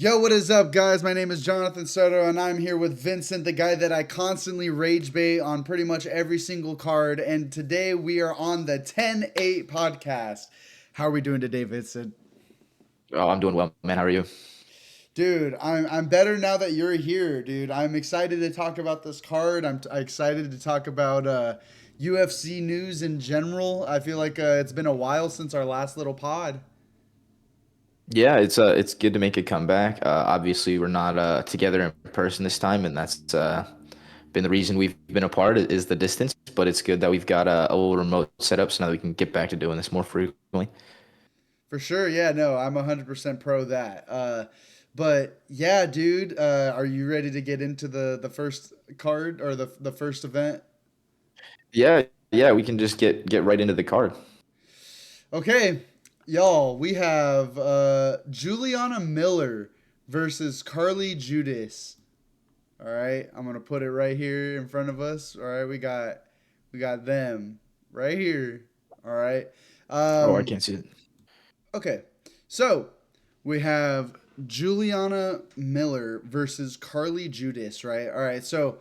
Yo, what is up, guys? My name is Jonathan Soto, and I'm here with Vincent, the guy that I constantly rage bait on pretty much every single card. And today we are on the 10-8 podcast. How are we doing today, Vincent? Oh, I'm doing well, man. How are you? Dude, I'm better now that you're here, dude. I'm excited to talk about this card. I'm excited to talk about UFC news in general. I feel like it's been a while since our last little pod. Yeah, it's good to make a comeback. Obviously, we're not together in person this time, and that's been the reason we've been apart is the distance. But it's good that we've got a little remote setup, so now we can get back to doing this more frequently. For sure, yeah, no, I'm 100% pro that. But yeah, dude, are you ready to get into the first card or the first event? Yeah, yeah, we can just get right into the card. Okay, y'all, we have Juliana Miller versus Carly Judas. All right, I'm gonna put it right here in front of us. All right, we got them right here. All right. Oh, I Um, can't see it. Okay, so we have Juliana Miller versus Carly Judas, right? All right, so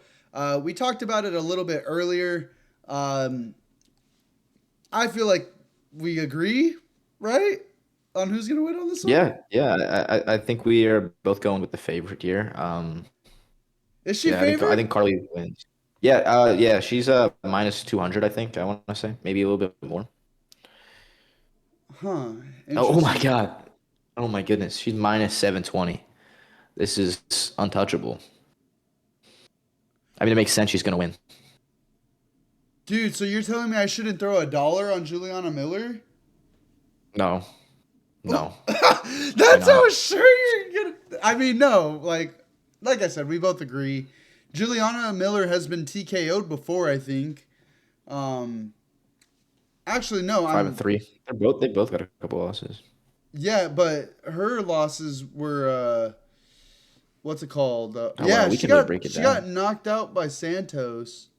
we talked about it a little bit earlier. Um, I feel like we agree, right, on who's gonna win on this one. Yeah. I think we are both going with the favorite here. Is she Yeah, I think favored? Carly wins. Yeah, yeah, she's minus 200. I think I want to say maybe a little bit more. Huh. Oh my Interesting, God. Oh my goodness. She's minus 720. This is untouchable. I mean, it makes sense she's going to win. dude. So you're telling me I shouldn't throw $1 on Juliana Miller? No, no, why That's how not? sure you're gonna. I mean, no, like I said, we both agree. Juliana Miller has been TKO'd before, I think. Um, actually, no, Five and I'm three. They both got a couple losses. yeah, but her losses were what's it called? Oh wow, Yeah, we she can really got break it she got down. knocked out by Santos.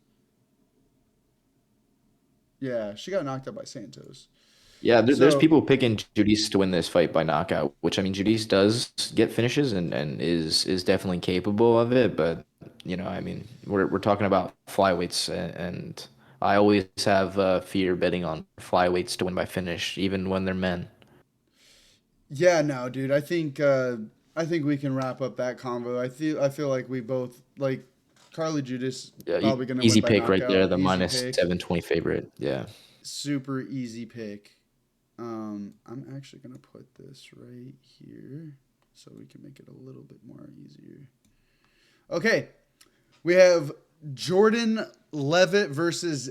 Yeah, she got knocked out by Santos. Yeah, there's So people picking Judice to win this fight by knockout, which I mean, Judice does get finishes and is definitely capable of it. But I mean, we're talking about flyweights, and I always have fear betting on flyweights to win by finish, even when they're men. yeah, no, dude. I think we can wrap up that convo. I feel like we both like Carly Judas Yeah, probably gonna win easy by pick right there, knockout. the Easy minus pick. 720 favorite. Yeah. Super easy pick. I'm actually gonna put this right here so we can make it a little bit more easier. Okay, we have Jordan Levitt versus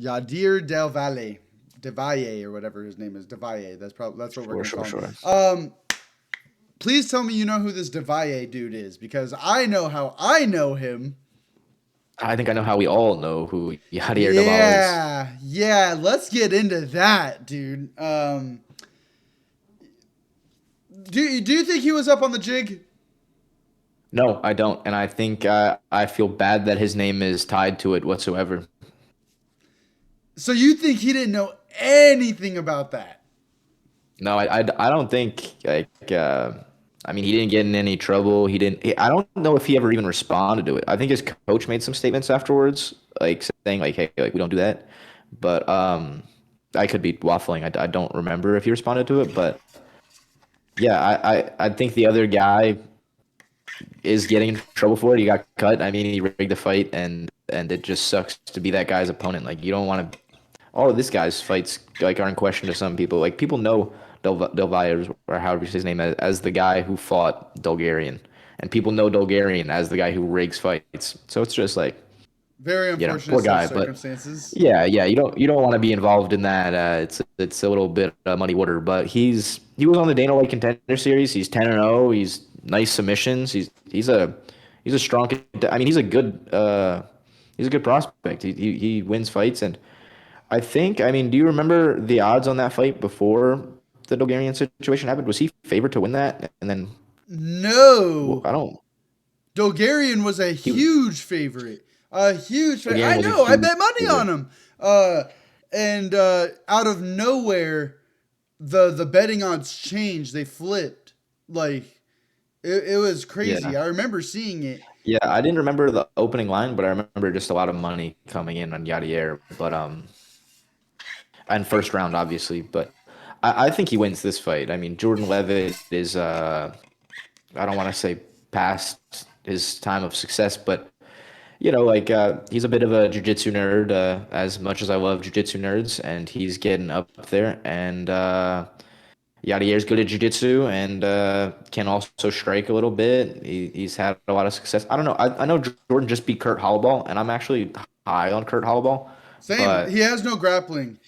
Yadir Del Valle. Devalle or whatever his name is. Devalle. That's what we're Sure, gonna sure, call him. sure. Please tell me you know who this Devalle dude is because I know how I know him. I think I know how we all know who Yadier Daval is. Yeah, yeah. Let's get into that, dude. Do you think he was up on the jig? No, I don't, and I think I feel bad that his name is tied to it whatsoever. So you think he didn't know anything about that? No, I don't think like I mean he didn't get in any trouble. I don't know if he ever even responded to it. I think his coach made some statements afterwards, like saying like hey like we don't do that. But I could be waffling. I don't remember if he responded to it, but yeah, I think the other guy is getting in trouble for it. He got cut. I mean, he rigged the fight, and it just sucks to be that guy's opponent. Like you don't want to. All of this guy's fights like are in question to some people. Like people know Del Valle or however you say his name as the guy who fought Bulgarian, and people know Bulgarian as the guy who rigs fights. So it's just like Very unfortunate poor set of guy. But circumstances. yeah, you don't want to be involved in that. It's a little bit muddy water. But he was on the Dana White Contender Series. He's 10-0. He's nice submissions. He's a strong. I mean, he's a good prospect. He wins fights, and I think. I mean, do you remember the odds on that fight before the Bulgarian situation happened? Was he favored to win that? And then well, No, I don't. Dolgarian was a He huge favorite. A huge favorite. Bulgarian I was a know. I huge bet money on favorite. him. And out of nowhere, the betting odds changed. They flipped. Like It was crazy. Yeah. I remember seeing it. Yeah, I didn't remember the opening line, but I remember just a lot of money coming in on Yadier. But and first round obviously, but I think he wins this fight. I mean, Jordan Levitt is I don't want to say past his time of success, but like he's a bit of a jujitsu nerd, as much as I love jujitsu nerds, and he's getting up there. And Yadier's good at jujitsu and can also strike a little bit. He's had a lot of success. I don't know. I know Jordan just beat Kurt Holloway, and I'm actually high on Kurt Holloway, Same. He but has no grappling.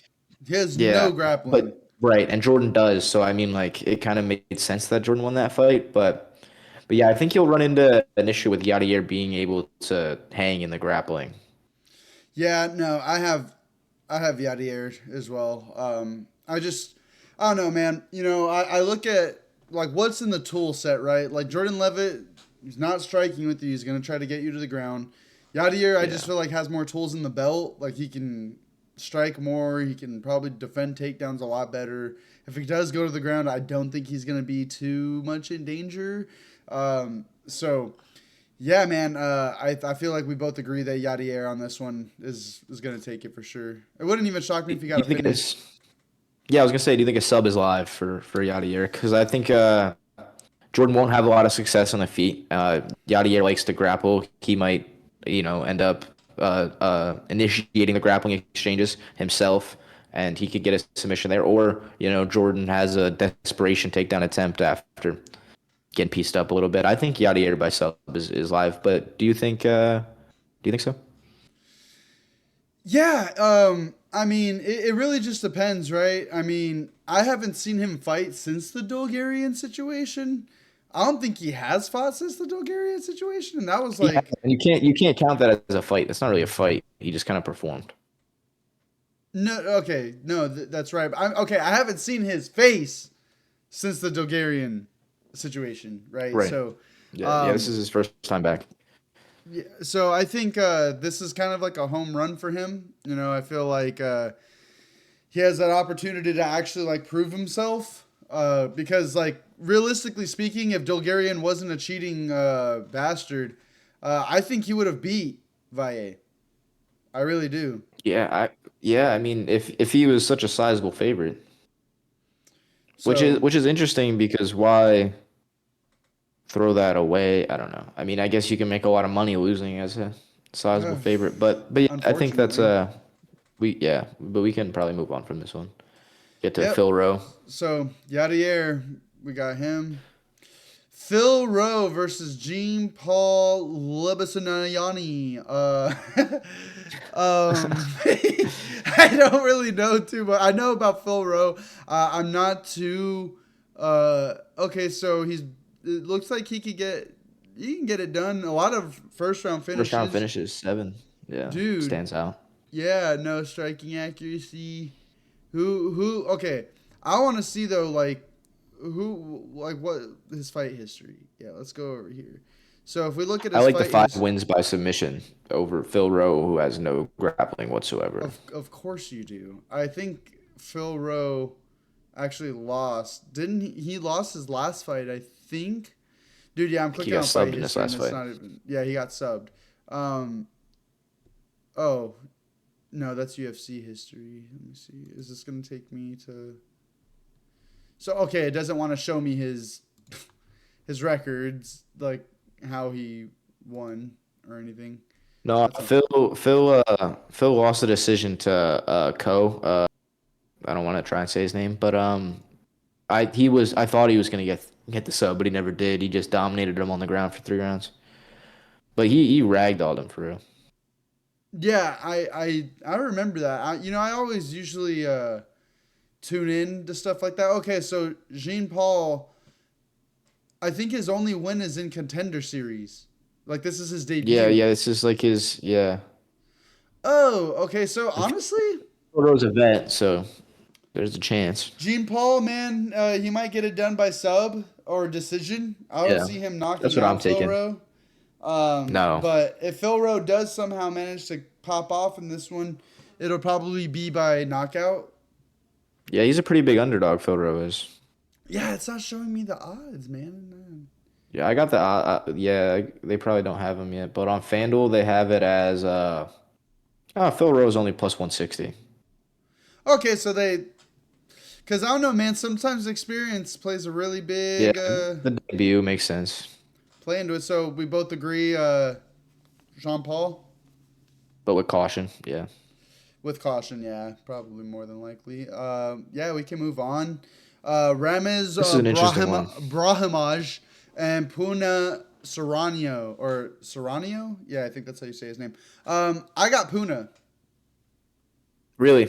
He has no yeah, grappling. but right, and Jordan does. So I mean, like it kind of made sense that Jordan won that fight, but yeah, I think he'll run into an issue with Yadier being able to hang in the grappling. Yeah, no, I have Yadier as well. I don't know, man. I look at like what's in the tool set, right? Like Jordan Levitt, he's not striking with you. He's gonna try to get you to the ground. Yadier, I just Yeah. feel like has more tools in the belt. Like he can strike more. He can probably defend takedowns a lot better. If he does go to the ground, I don't think he's gonna be too much in danger. So yeah, man. I feel like we both agree that Yadier on this one is gonna take it for sure. It wouldn't even shock me Do if he got you a think finish. it's Yeah, I was gonna say, do you think a sub is live for Yadier? Because I think Jordan won't have a lot of success on the feet. Yadier likes to grapple. He might, end up initiating the grappling exchanges himself, and he could get a submission there. Or, Jordan has a desperation takedown attempt after getting pieced up a little bit. I think Yadier by sub is live. But do you think so? Yeah. I mean, it really just depends, right? I mean, I haven't seen him fight since the Bulgarian situation. I don't think he has fought since the Bulgarian situation, and that was Yeah, like and you can't count that as a fight. That's not really a fight. He just kind of performed. no. Okay, no, that's right. Okay. I haven't seen his face since the Bulgarian situation, right? Right. So, Yeah, yeah, this um, is his first time back. yeah, so I think this is kind of like a home run for him. I feel like he has that opportunity to actually like prove himself. Because like realistically speaking, if Bulgarian wasn't a cheating bastard, I think he would have beat Valle. I really do. Yeah, I mean, if he was such a sizable favorite, which is So which is interesting because why throw that away? I don't know. I mean, I guess you can make a lot of money losing as a sizable uh, favorite, but yeah, I think that's unfortunately, but we can probably move on from this one. Get to yep. Phil Rowe. So Yadier, we got him. Phil Rowe versus Jean Paul Lebasanayani. I don't really know too much. I know about Phil Rowe. I'm not too. Okay, so he's. It looks like he can get it done. A lot of first round First round finishes, finishes 7. Yeah, dude. stands out. Yeah, no striking accuracy. Who? Okay, I want to see though, like who, like what his fight history. Yeah, let's go over here. So if we look at I his like the fight 5 history, wins by submission over Phil Rowe, who has no grappling whatsoever. of course you do. I think Phil Rowe actually lost. Didn't he? He lost his last fight, I think. Dude, yeah, I'm I think he clicking got on fight subbed in this history and last it's fight. not even. Yeah, he got subbed. Um. Oh no, that's UFC history. Let me see. Is this gonna take me to? So okay, it doesn't want to show me his records, like how he won or anything. No, That's Phil lost the decision to Co. I don't want to try and say his name, but I thought he was gonna get the sub, but he never did. He just dominated him on the ground for 3 rounds. But he ragdolled him for real. yeah. I remember that. I always usually tune in to stuff like that. Okay, so Jean Paul, I think his only win is in Contender Series. Like this is his Yeah, debut. yeah. This is like his yeah. Oh, okay. So honestly, Rose a vet, so there's a chance. Jean Paul, man, he might get it done by sub or decision. I don't Yeah, see him that's knocking what I'm out Phil taking. Rowe. No, But if Phil Rowe does somehow manage to pop off in this one, it'll probably be by knockout. yeah, he's a pretty big underdog. Phil Rowe is. Yeah, it's not showing me the odds, man. Yeah, I got the yeah, they probably don't have him yet, but on FanDuel they have it as Phil Rose only plus 160. Okay, so because I don't know, man. Sometimes experience plays a really Yeah, big the debut makes sense, play into it. So we both agree, Jean Paul but with caution. Yeah. with caution. Yeah, probably more than likely. Yeah, we can move on. Ramez This is an interesting one. Brahimaj and Puna Serrano. Yeah, I think that's how you say his name. I got Puna. Really?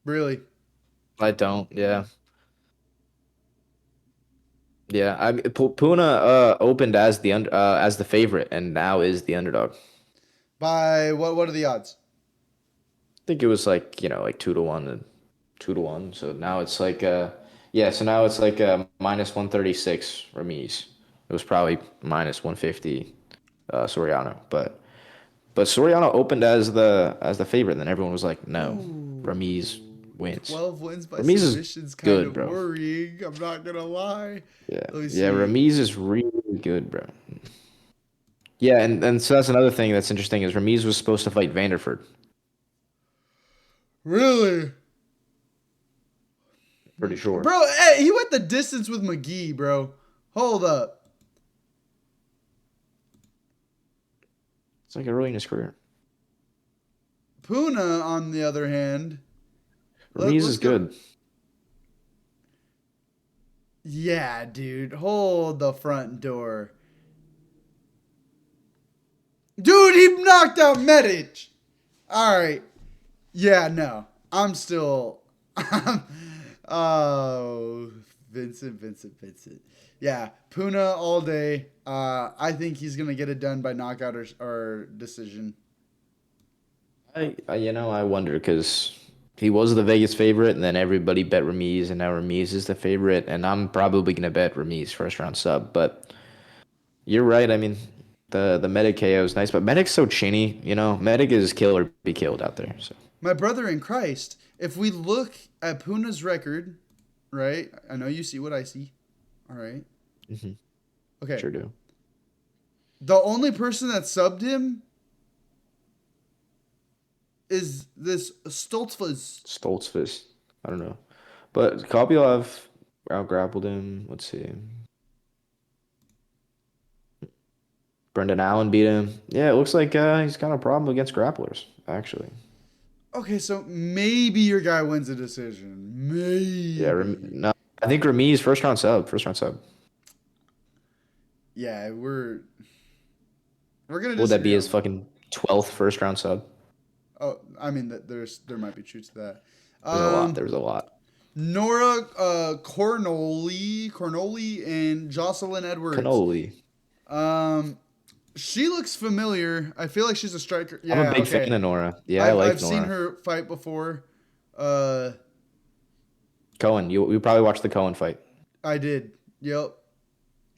Really. I don't. Yeah. Yeah. Puna opened as as the favorite and now is the underdog. By what? What are the odds? I think it was like, like 2 to 1 and 2 to 1. So now it's like yeah, so now it's like minus 136 Ramis. It was probably minus 150 Soriano, but Soriano opened as the favorite, and then everyone was like, no, Ooh. Ramis wins. 12 wins by Ramis is submission's kind good, of bro. worrying. I'm not going to lie. Yeah. Let me Yeah, see. Ramis is really good, bro. Yeah, and so that's another thing that's interesting is Ramis was supposed to fight Vanderford. Really? Pretty sure. Bro, hey, he went the distance with McGee, bro. Hold up. It's like early in his career. Puna, on the other hand, Ramis let's is go. good. Yeah, dude. Hold the front door. Dude, he knocked out Medic. All right. Yeah, no. I'm still. Oh, Vincent. Yeah, Puna all day. I think he's gonna get it done by knockout or decision. I wonder because he was the Vegas favorite, and then everybody bet Ramis, and now Ramis is the favorite, and I'm probably gonna bet Ramis first round sub. But you're right. I mean, the Medic KO is nice, but Medic's so chinny. Medic is kill or be killed out there. So My brother in Christ, if we look at Puna's record, right? I know you see what I see. All right. hmm Okay. sure do. The only person that subbed him is this Stoltzfus. Stoltzfus. I don't know, but Kopylov out grappled him. Let's see. Brendan Allen beat him. Yeah, it looks like he's got a problem against grapplers, actually. Okay, so maybe your guy wins a decision. Yeah, Maybe. no, I think Rami's first round sub. First round sub. Yeah, we're gonna Would that be disagree his on that. fucking 12th first round sub? Oh, I mean that there might be truth to that. There's a lot. Um, There's a lot. Nora Cornoli, and Jocelyn Edwards. Cannoli. Um, she looks familiar. I feel like she's a striker. I'm a Yeah, big fan okay. of Nora. Yeah, I I've like seen Nora. her fight before. Uh, Cohen. You probably watched the Cohen fight. I did. Yep.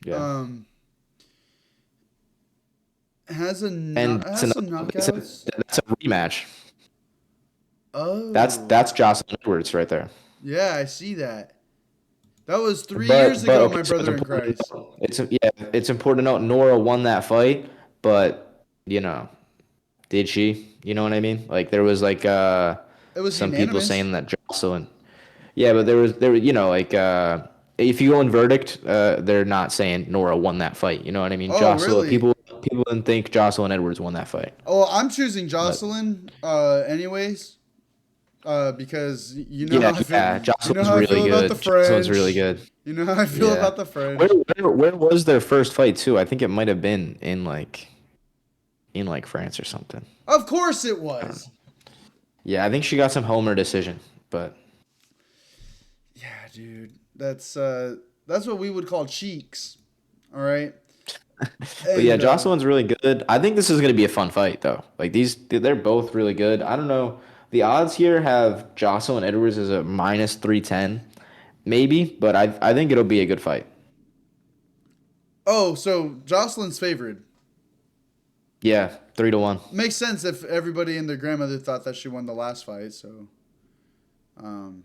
Yeah. Um, And has some knockouts. that's a rematch. Oh, That's Jocelyn Edwards right there. yeah, I see that. That was 3 years But ago, okay, my so it's brother in important to Christ. note. It's important to note Nora won that fight, but did she? You know what I mean? Like there was like It was some people unanimous. saying that Jocelyn. Yeah, but there like if you go in verdict, they're not saying Nora won that fight. You know what I mean? Oh, Jocelyn really? people didn't think Jocelyn Edwards won that fight. Oh, I'm choosing But Jocelyn. Anyways, because you know how yeah, I feel. yeah, You know Jocelyn's how I really feel about the good. Jocelyn's really French. good. You know how I feel Yeah. about the Where French. where was their first fight too? I think it might have been in like France or something. Of course it I don't know. was. Yeah, I think she got some homer decision, but Yeah, dude. That's what we would call cheeks. All right. but yeah, And Jocelyn's really good. I think this is gonna be a fun fight though. Like they're both really good. I don't know. The odds here have Jocelyn Edwards as a minus 310, maybe, but I think it'll be a good fight. oh, so Jocelyn's favored. Yeah, 3 to 1. Makes sense if everybody and their grandmother thought that she won the last fight. So, um,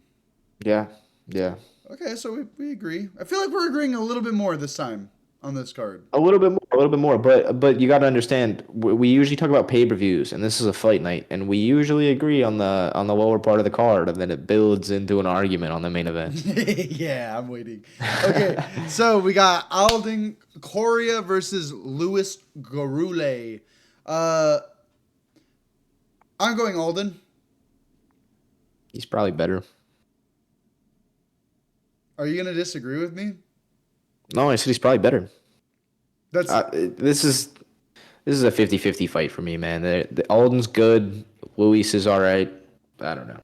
Yeah, yeah. okay, so we agree. I feel like we're agreeing a little bit more this time. on this card. A little bit more, a little bit more. But you got to understand, we usually talk about pay-per-views, and this is a fight night, and we usually agree on the lower part of the card, and then it builds into an argument on the main event. Yeah, I'm waiting. Okay, so we got Alden Correa versus Luis Garule. I'm going Alden. He's probably better. Are you gonna disagree with me? No, I said he's probably better. That's This is a 50-50 fight for me, man. Alden's good. Luis is all right. I don't know.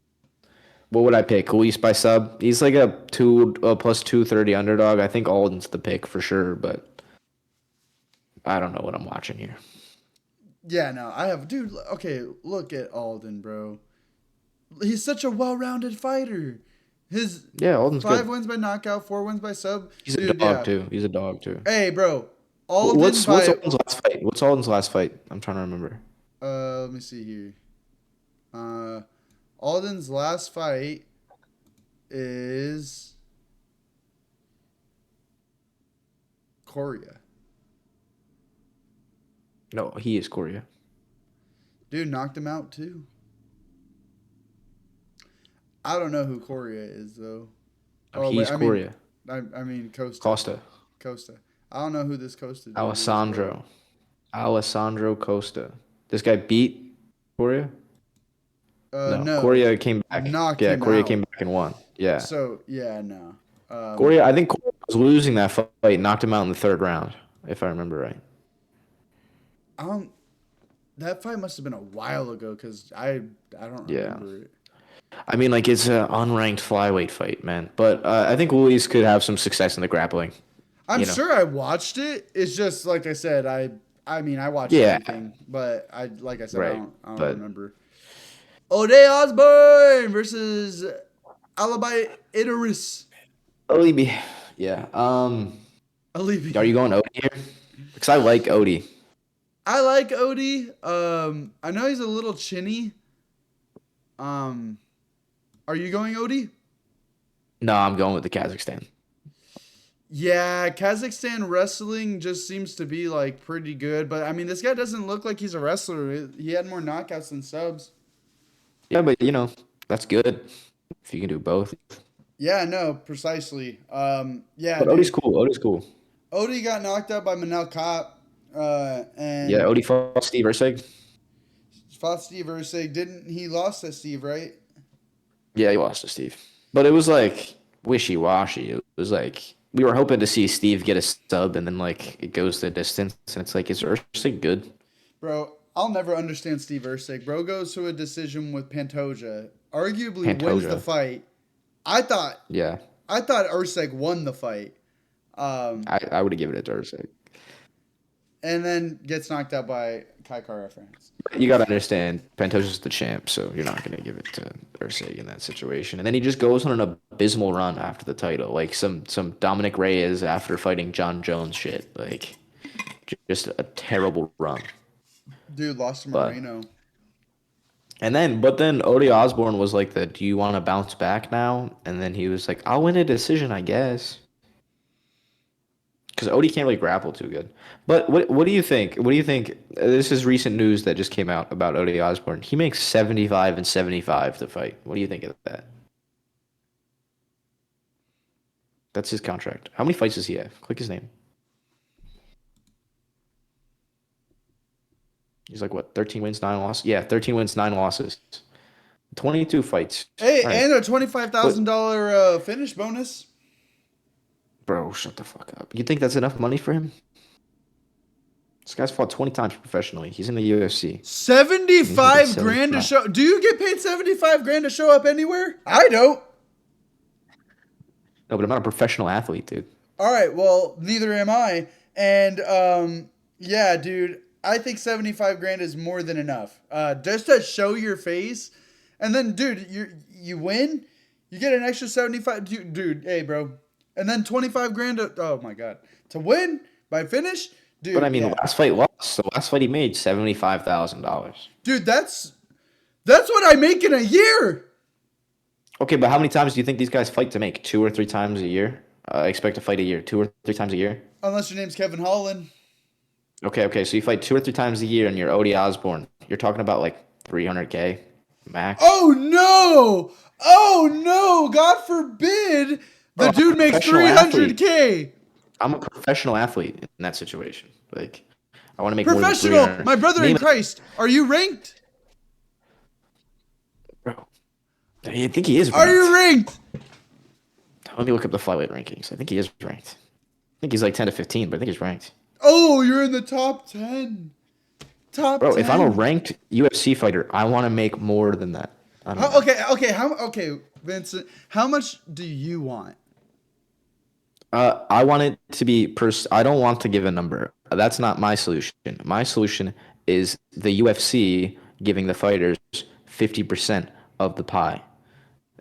What would I pick? Luis by sub? He's like a plus 230 underdog. I think Alden's the pick for sure, but I don't know what I'm watching here. yeah. No, I have, dude. Okay, look at Alden, bro. He's such a well-rounded fighter. His Alden's 5 good. wins by knockout, 4 wins by sub. He's Dude, a dog yeah. too. He's a dog too. Hey, bro. Alden What's by Alden's last fight? What's Alden's last fight? I'm trying to remember. let me see here. Alden's last fight is Correa. No, he is Correa. Dude knocked him out too. I don't know who Correa is though. Oh, he's Correa. I mean Costa. Costa. I don't know who this Costa dude Alessandro. Alessandro Costa. This guy beat Correa? No. Correa came back. Correa out. came back and won. Yeah. So yeah, no. Correa, I think Correa was losing that fight, knocked him out in the third round, if I remember right. That fight must have been a while ago because I don't remember it. I mean, like, it's an unranked flyweight fight, man. But I think Luis could have some success in the grappling. I'm sure I watched it. It's just like I said, I mean I watched everything, but I don't remember. Ode Osborne versus Alibi Idris. Alibi. Yeah. Alibi. Are you going Odie here? Because I like Odie. I like Odie. I know he's a little chinny. Are you going Odie? No, I'm going with the Kazakhstan. Yeah, Kazakhstan wrestling just seems to be like pretty good, but I mean this guy doesn't look like he's a wrestler. He had more knockouts than subs. Yeah, but that's good if you can do both. Yeah, no, precisely. Yeah, But Odie's cool. Odie's cool. Odie got knocked out by Manel Kopp. And Yeah, Odie fought Steve Erceg. Fought Steve Erceg. Didn't he lost to Steve, right? Yeah, he lost to Steve. But it was like wishy-washy. It was like we were hoping to see Steve get a sub and then like it goes the distance and it's like, is Erceg good? Bro, I'll never understand Steve Erceg. Bro goes to a decision with Pantoja. Arguably wins the fight. I thought Erceg won the fight. I would have given it to Erceg. And then gets knocked out by Kai Kara France. You got to understand, Pantoja's the champ, so you're not going to give it to Erceg in that situation. And then he just goes on an abysmal run after the title, like some Dominic Reyes after fighting John Jones shit. Like, just a terrible run. Dude lost to Moreno. But then Odie Osborne was like, do you want to bounce back now? And then he was like, I'll win a decision, I guess. Because Odie can't really grapple too good. But what do you think? What do you think? This is recent news that just came out about Odie Osborne. He makes 75 and 75 to fight. What do you think of that? That's his contract. How many fights does he have? Click his name. He's like, what, 13 wins, 9 losses? Yeah, 13 wins, 9 losses. 22 fights. Hey, right. And a $25,000 finish bonus. Bro, shut the fuck up. You think that's enough money for him? This guy's fought 20 times professionally. He's in the UFC. 75 grand to show. Do you get paid 75 grand to show up anywhere? I don't. No, but I'm not a professional athlete, dude. All right, well, neither am I. And yeah, dude, I think 75 grand is more than enough. Just to show your face. And then, dude, you win, you get an extra 75. Dude, hey, bro. And then 25 grand oh my god, to win by finish, dude. But I mean, last fight lost. The last fight he made $75,000. Dude, that's what I make in a year. Okay, but how many times do you think these guys fight to make? 2 or 3 times a year? Expect to fight a year, 2 or 3 times a year. Unless your name's Kevin Holland. Okay. So you fight 2 or 3 times a year, and you're Odie Osborne. You're talking about like 300K max. Oh no! Oh no! God forbid the Bro, I'm a dude makes professional athlete. 300K. I'm a professional athlete in that situation. Like, I want to make more than Professional, 300. my brother in Name it, Christ. Are you ranked? bro. I think he is Are ranked. you ranked? Let me look up the flyweight rankings. I think he is ranked. I think he's like 10 to 15, but I think he's ranked. Oh, you're in the top 10. Top Bro, if I'm a 10. ranked UFC fighter, I want to make more than that. I don't know. Okay, Vincent. How much do you want? I want it to be I don't want to give a number. That's not my solution. My solution is the UFC giving the fighters 50% of the pie.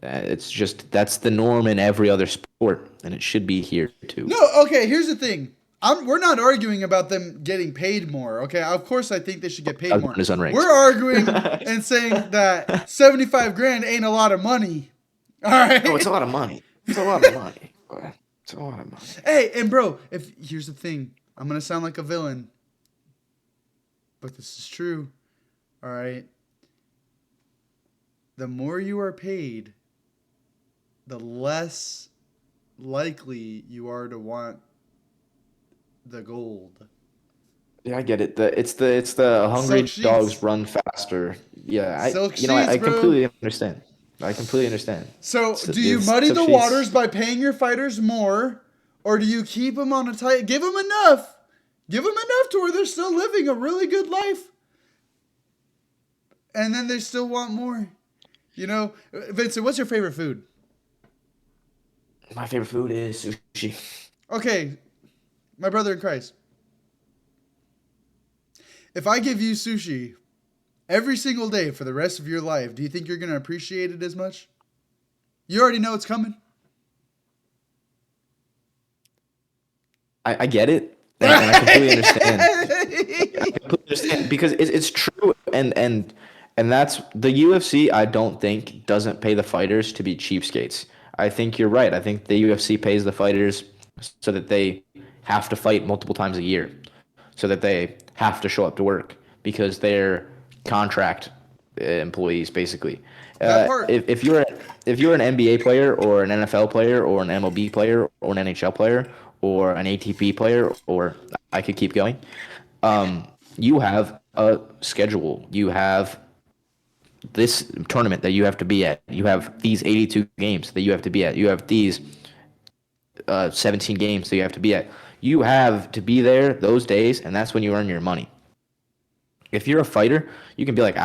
It's just that's the norm in every other sport, and it should be here too. No, okay, here's the thing. We're not arguing about them getting paid more. Okay, of course I think they should get paid more. Is unranked. We're arguing and saying that 75 grand ain't a lot of money. All right. Oh, it's a lot of money. It's a lot of money. It's a lot of money. Hey, and bro, here's the thing. I'm gonna sound like a villain, but this is true. All right. The more you are paid, the less likely you are to want the gold. Yeah, I get it. It's the hungry Silk dogs sheets. run faster. Yeah, Silk I sheets, bro. completely understand. I completely understand. So, do you muddy Silk the sheets. waters by paying your fighters more, or do you keep them on a tight? Give them enough. Give them enough to where they're still living a really good life, and then they still want more. You know, Vincent, what's your favorite food? My favorite food is sushi. Okay, my brother in Christ. If I give you sushi every single day for the rest of your life, do you think you're going to appreciate it as much? You already know it's coming. I get it, and I completely understand. I completely understand because it's true, and that's the UFC. I don't think doesn't pay the fighters to be cheapskates. I think you're right. I think the UFC pays the fighters so that they have to fight multiple times a year, so that they have to show up to work because they're contract employees basically. That part. If you're an NBA player or an NFL player or an MLB player or an NHL player or an ATP player or I could keep going, you have a schedule. You have this tournament that you have to be at. You have these 82 games that you have to be at. You have these 17 games that you have to be at. You have to be there those days, and that's when you earn your money. If you're a fighter, you can be like,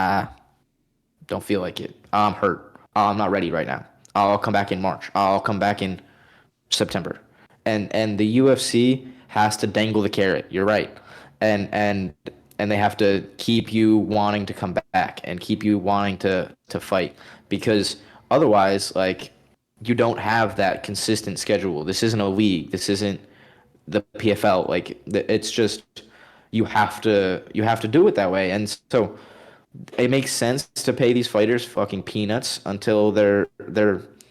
don't feel like it. I'm hurt. I'm not ready right now. I'll come back in March. I'll come back in September. And the UFC has to dangle the carrot. You're right. And they have to keep you wanting to come back and keep you wanting to fight because otherwise, like, you don't have that consistent schedule. This isn't a league. This isn't the PFL. Like, it's just you have to do it that way. And so it makes sense to pay these fighters fucking peanuts until they're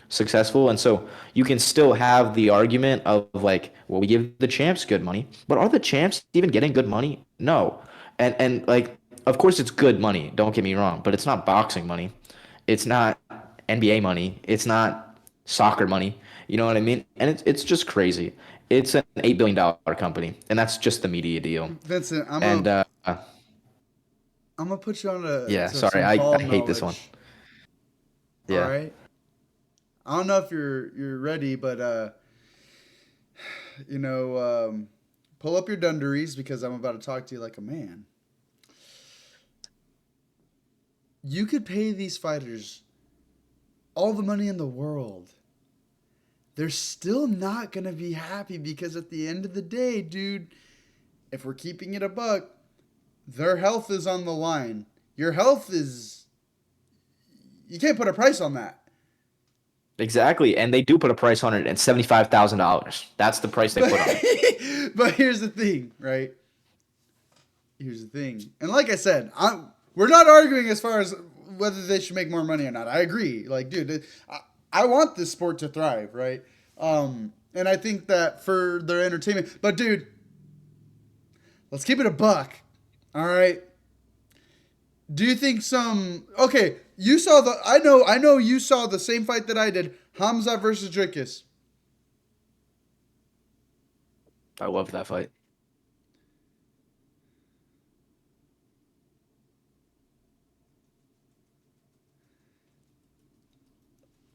successful. And so you can still have the argument of like, well, we give the champs good money, but are the champs even getting good money? No. And like, of course it's good money, don't get me wrong, but it's not boxing money. It's not NBA money. It's not soccer money. You know what I mean? And it's just crazy. It's an $8 billion company, and that's just the media deal. Vincent, And I'm gonna put you on yeah, to sorry, some I ball hate this one. knowledge. All Yeah. right. I don't know if you're ready, but pull up your dungarees because I'm about to talk to you like a man. You could pay these fighters all the money in the world. They're still not gonna be happy because at the end of the day, dude, if we're keeping it a buck, their health is on the line. Your health is. You can't put a price on that. Exactly, and they do put a price on it, and $75,000. That's the price they put on it. But here's the thing, right? Here's the thing, and like I said, we're not arguing as far as whether they should make more money or not. I agree. Like, dude, I want this sport to thrive, right? And I think that for their entertainment. But, dude, Let's keep it a buck. All right. Do you think some? Okay, you saw the. I know. You saw the same fight that I did. Hamza versus Dricus. I love that fight.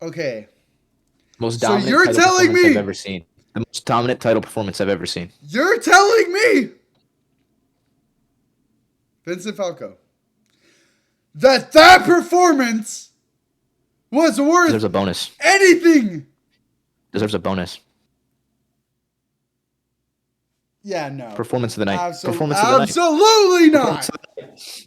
Okay. Most So dominant you're title telling performance I've me. ever seen. The most dominant title performance I've ever seen. You're telling me. Vincent Falco. That performance was Deserves worth a bonus. anything. Deserves a bonus. Yeah, no. Performance of the night. Performance of the night. Absolutely Performance not. of the night.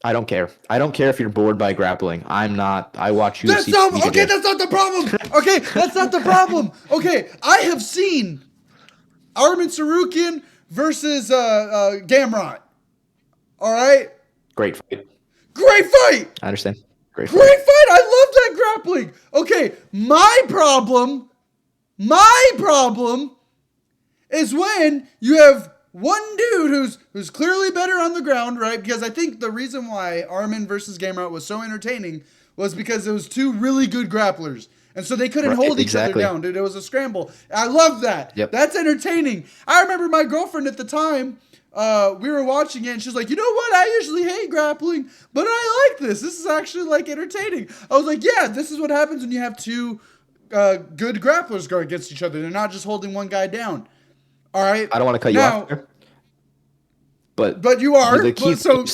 I don't care. I don't care if you're bored by grappling. I'm not. I watch That's UFC. not every okay. day. That's not the problem. Okay, that's not the problem. Okay, I have seen Armin Sarukian versus Gamrot. All right, Great fight. great fight. I understand. Great Great fight. fight. I love that grappling. Okay, my problem is when you have one dude who's clearly better on the ground, right? Because I think the reason why Armin versus Gamrot was so entertaining was because it was two really good grapplers. And so they couldn't Right, hold each exactly. other down, dude. It was a scramble. I love that. Yep. That's entertaining. I remember my girlfriend at the time, we were watching it, and she was like, you know what? I usually hate grappling, but I like this. This is actually, like, entertaining. I was like, yeah, this is what happens when you have two good grapplers go against each other. They're not just holding one guy down. All right. I don't want to cut you off there, but you are. the key So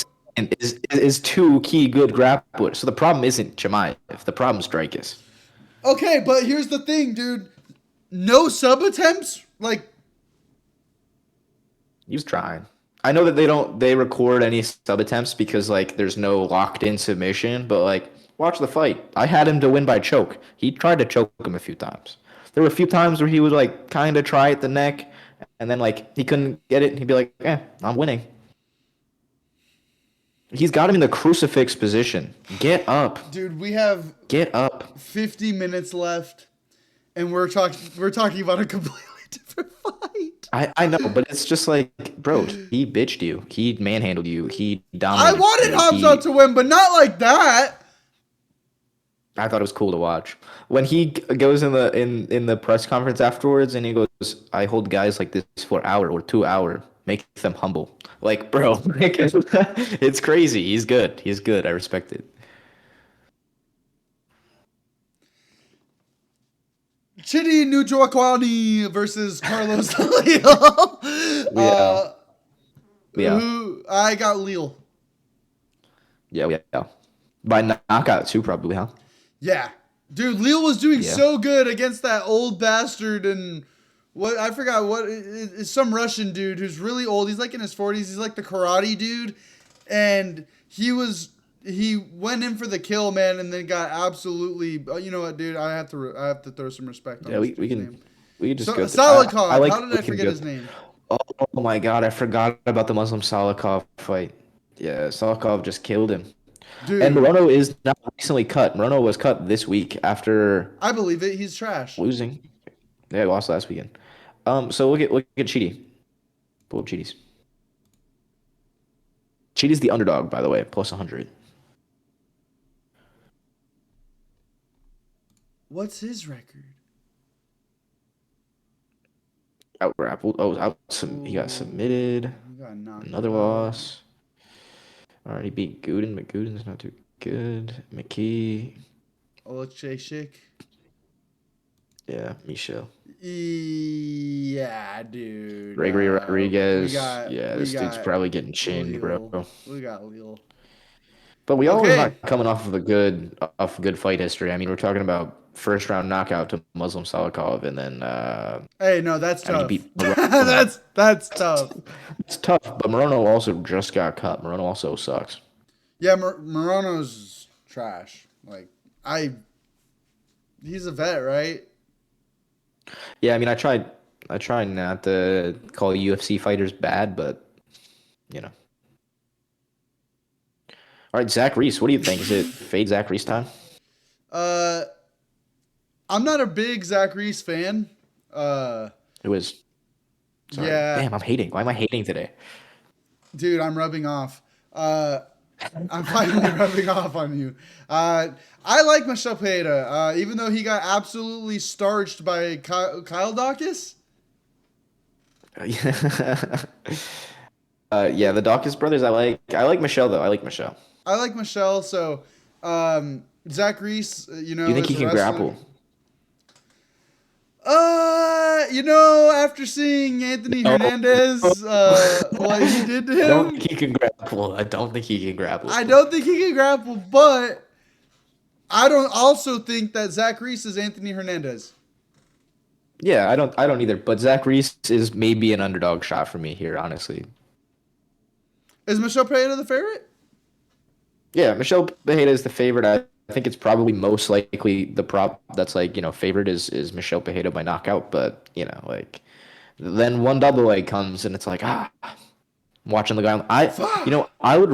is two key good grapplers. So the problem isn't Chimaev. The problem is Dricus. okay, but here's the thing, dude. No sub attempts. Like He was trying. I know that they record any sub attempts because like there's no locked in submission, but like watch the fight. I had him to win by choke. He tried to choke him a few times. There were a few times where he would like kind of try at the neck, and then like he couldn't get it, and he'd be like, I'm winning." He's got him in the crucifix position. Get up. dude, we have Get up. 50 minutes left, and we're talking about a completely different fight. I know, but it's just like, bro, he bitched you. He manhandled you. He I dominated wanted you. Hamza to win, but not like that. I thought it was cool to watch. When he goes in the press conference afterwards and he goes, "I hold guys like this for an hour or 2 hours, make them humble." Like, bro, like, it's crazy. He's good. He's good. I respect it. Chidi Njokwani versus Carlos Leal. Yeah. Yeah. Who I got Leal. Yeah. By knockout too, probably, huh? Yeah. Dude, Leal was doing Yeah. so good against that old bastard and what I forgot what it's some Russian dude who's really old. He's like in his 40s. He's like the karate dude, and he went in for the kill, man, and then got absolutely. You know what, dude? I have to throw some respect on Yeah, this we dude's can name. we can just go. Salikov. I like How did I we can forget go- his name? Oh my god, I forgot about the Muslim Salikov fight. Yeah, Salikov just killed him. Dude, And Morono is not recently cut. Morono was cut this week after I believe it. He's trash. losing. Yeah, he lost last weekend. So look at Chidi. Pull up Chidi's. Chidi's the underdog, by the way, plus 100. What's his record? Out grappled. He got submitted. He got knocked Another out. loss. Already beat Gooden, but Gooden's not too good. McKee. Olechek. Yeah, Michelle. Yeah, dude. Gregory Rodriguez. This dude's probably getting chinned, Leal. bro. We got Leal. But we always Okay. not coming off of good fight history. I mean, we're talking about first round knockout to Muslim Salikov, and then Hey, no, that's and he tough. beat Morono. that's tough. It's tough, but Morono also just got cut. Morono also sucks. Yeah, Morono's trash. Like he's a vet, right? Yeah, I mean, I try not to call UFC fighters bad, but you know. All right, Zach Reese, what do you think? Is it fade Zach Reese time? I'm not a big Zach Reese fan. It was. Sorry. Yeah, Damn, I'm hating. Why am I hating today? dude, I'm rubbing off. Uh, I'm finally rubbing off on you. Uh, I like Michelle Pereira, even though he got absolutely starched by Kyle Dawkins. Yeah, the Dawkins brothers. I like Michelle though. I like Michelle. I like Michelle, so Zach Reese, Do you think as he a can wrestler. grapple? After seeing Anthony No. Hernandez, what he did to I don't him, think he can grapple. I don't think he can grapple. I don't think he can grapple, but I don't also think that Zach Reese is Anthony Hernandez. Yeah, I don't either. But Zach Reese is maybe an underdog shot for me here, honestly. Is Michelle Pereira the favorite? Yeah, Michelle Pajeda is the favorite. I think it's probably most likely the prop that's like, favorite is Michelle Pajeda by knockout, but like then one double leg comes and it's like, watching the guy. Fuck. I would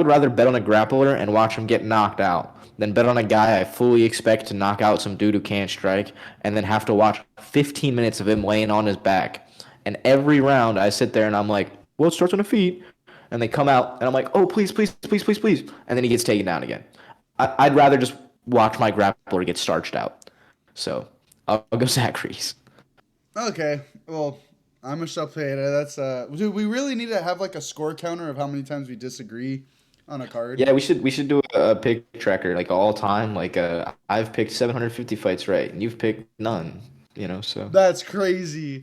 rather bet on a grappler and watch him get knocked out than bet on a guy I fully expect to knock out some dude who can't strike and then have to watch 15 minutes of him laying on his back. And every round I sit there and I'm like, well, it starts on a feet. And they come out and I'm like, oh, please, please, please, please, please. And then he gets taken down again. I'd rather just watch my grappler get starched out. So I'll go Zach Reese. Okay, well, I'm Michelle Pereira. That's dude. We really need to have like a score counter of how many times we disagree on a card. Yeah, we should do a pick tracker like all time. Like I've picked 750 fights right, and you've picked none. So That's crazy.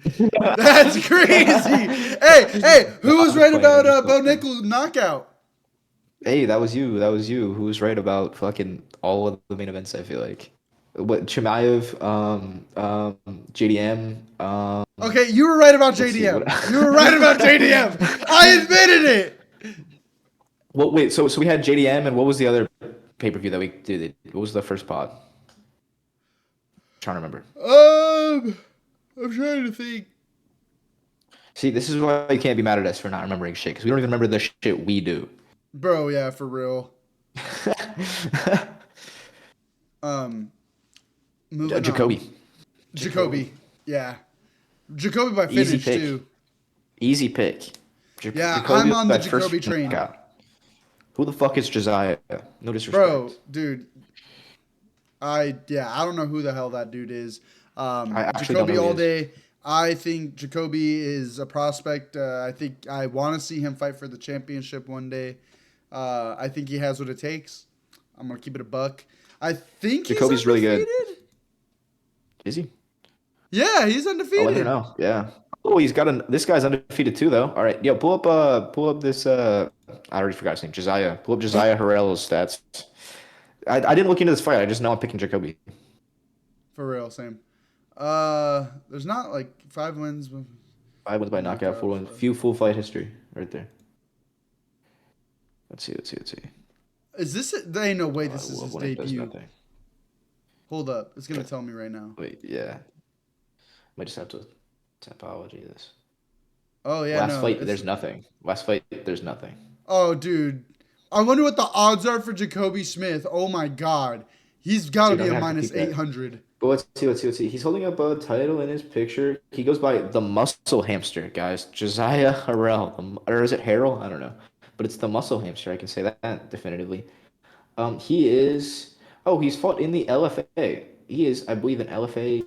That's crazy. Hey, who no, was I'm just right playing. I'm about just Bo playing. Nickel knockout? Hey, that was you. That was you. Who was right about fucking all of the main events? I feel like what Chimaev, JDM. Okay, you were right about Let's see what. JDM. You were right about JDM. I admitted it. Well, wait. So we had JDM, and what was the other pay per view that we did? What was the first pod? Trying to remember. I'm trying to think. See, this is why you can't be mad at us for not remembering shit because we don't even remember the shit we do. Bro, yeah, for real. Um, moving on. Jacoby. Jacoby. Yeah. Jacoby by Easy finish, pick. too. Easy pick. Yeah, I'm Jacoby on the by first Jacoby train. knockout. Who the fuck is Josiah? No Bro, disrespect. dude, I don't know who the hell that dude is. I actually don't know Jacoby who he all is. day. I think Jacoby is a prospect. I think I want to see him fight for the championship one day. I think he has what it takes. I'm gonna keep it a buck. I think he's Jacoby's really good. undefeated. Is he? Yeah, he's I'll let her undefeated. know. Yeah. Oh, this guy's undefeated too, though. All right, yo, pull up this. I already forgot his name. Josiah. Pull up Josiah Harrell's stats. I didn't look into this fight. I just know I'm picking Jacoby. For real, same. There's not like 5 wins. 5 wins by knockout, Knockout. 4 wins, few full fight history, right there. Let's see. Is this? There ain't no way this is his When it does debut. nothing. Hold up, it's gonna tell me right now. Wait, yeah. Might just have to topology this. Oh yeah, Last no. fight, there's nothing. Last fight, there's nothing. Oh, dude. I wonder what the odds are for Jacoby Smith. Oh my god. He's got to Dude, I'm be a gonna have to minus keep that. 800. But let's see. He's holding up a title in his picture. He goes by the Muscle Hamster, guys. Josiah Harrell, or is it Harrell? I don't know, but it's the Muscle Hamster. I can say that definitively. He is. Oh, he's fought in the LFA. He is, I believe, an LFA.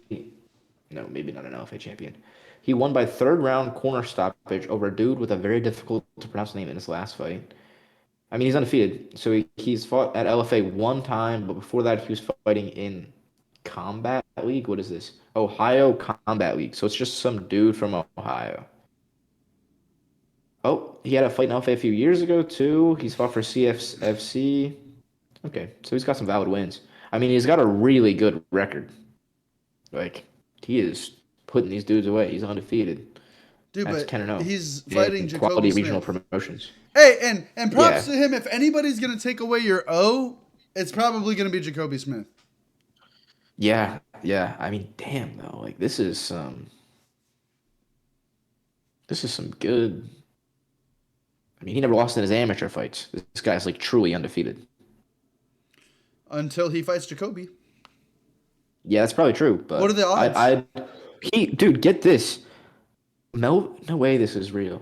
No, maybe not an LFA champion. He won by third round corner stoppage over a dude with a very difficult to pronounce name in his last fight. I mean, he's undefeated. So he's fought at LFA one time, but before that, he was fighting in Combat League. What is this? Ohio Combat League. So it's just some dude from Ohio. Oh, he had a fight in LFA a few years ago, too. He's fought for CFFC. Okay, so he's got some valid wins. I mean, he's got a really good record. Like, he is putting these dudes away. He's undefeated. Dude, That's but 10-0 he's fighting in Jacoby quality regional Smith. promotions. Hey, and props Yeah. to him. If anybody's going to take away your O, it's probably going to be Jacoby Smith. Yeah. I mean, damn though. Like this is some good. I mean, he never lost in his amateur fights. This guy's like truly undefeated. Until he fights Jacoby. Yeah, that's probably true. What are But the odds? dude, get this. No way this is real.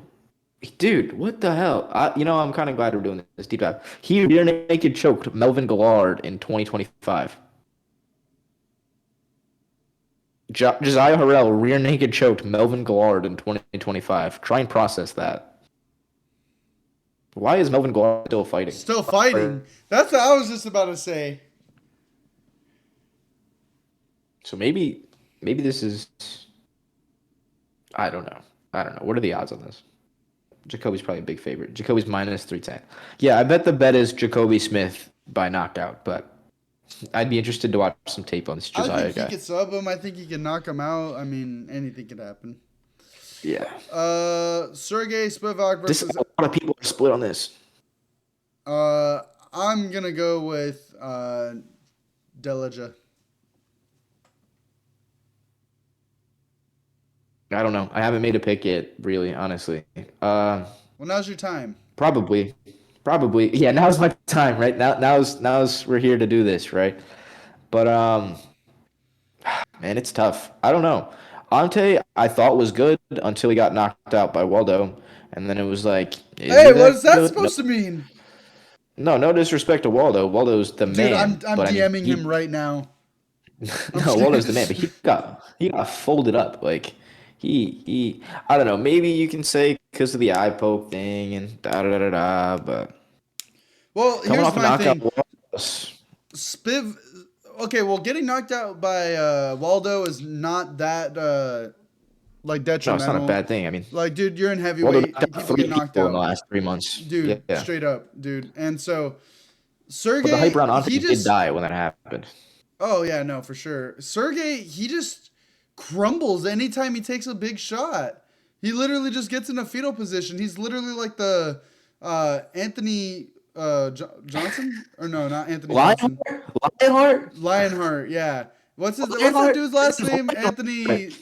Dude, what the hell? I'm kind of glad we're doing this deep dive. He rear naked choked Melvin Gillard in 2025. Josiah Harrell rear naked choked Melvin Gillard in 2025. Try and process that. Why is Melvin Gillard still fighting? Still fighting. That's what I was just about to say. So maybe this is. I don't know. I don't know. What are the odds on this? Jacoby's probably a big favorite. Jacoby's minus 310. Yeah, I bet the bet is Jacoby Smith by knockout, but I'd be interested to watch some tape on this I Josiah think he guy. could sub him. I think he can knock him out. I mean, anything could happen. Yeah. Sergey Spivak This versus. a lot of people are split on this. I'm gonna go with Delaja. I don't know. I haven't made a pick yet, really, honestly. Well, now's your time. Probably. Probably. Yeah, now's my time, right? Now's we're here to do this, right? But man, it's tough. I don't know. Ante, I thought was good until he got knocked out by Waldo, and then it was like, is he Hey, what that is that good? No, supposed to mean? no disrespect to Waldo. Waldo's the Dude, I'm man, I'm but I mean, DMing him he right now. I'm no, just Waldo's kidding. the man, but he got folded up. Like he I don't know. Maybe you can say because of the eye poke thing and da da da da. But Well, coming here's off a my knockout, thing. Spiv. Okay, well, getting knocked out by Waldo is not that like no, it's not a detrimental. bad thing. I mean, Like, dude, you're in Waldo knocked heavyweight. out People get three knocked people in the out, last 3 months. Yeah, dude. yeah. Straight up, dude. And so But the hype Sergey, around he Ante did just. die when that happened. Oh yeah, no, for sure. Sergey, he just crumbles anytime he takes a big shot. He literally just gets in a fetal position. He's literally like the Anthony Johnson, or no, not Anthony Johnson. Lionheart, Lionheart, Lionheart, yeah. What's that Lionheart. dude's last It's name? Lionheart.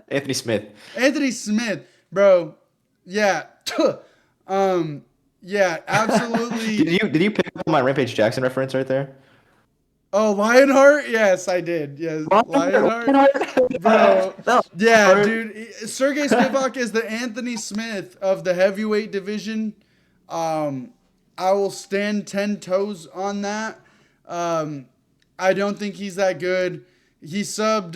Anthony Smith. Anthony Smith, bro. Yeah. um yeah, Did absolutely. you pick up my Rampage Jackson reference right there? Oh, Lionheart? Yes, I did. Yes, Lionheart, Lionheart. Lionheart. Bro. No, Yeah, Lionheart. dude. Sergey Spivak is the Anthony Smith of the heavyweight division. Um I will stand 10 toes on that. Um I don't think he's that good. He subbed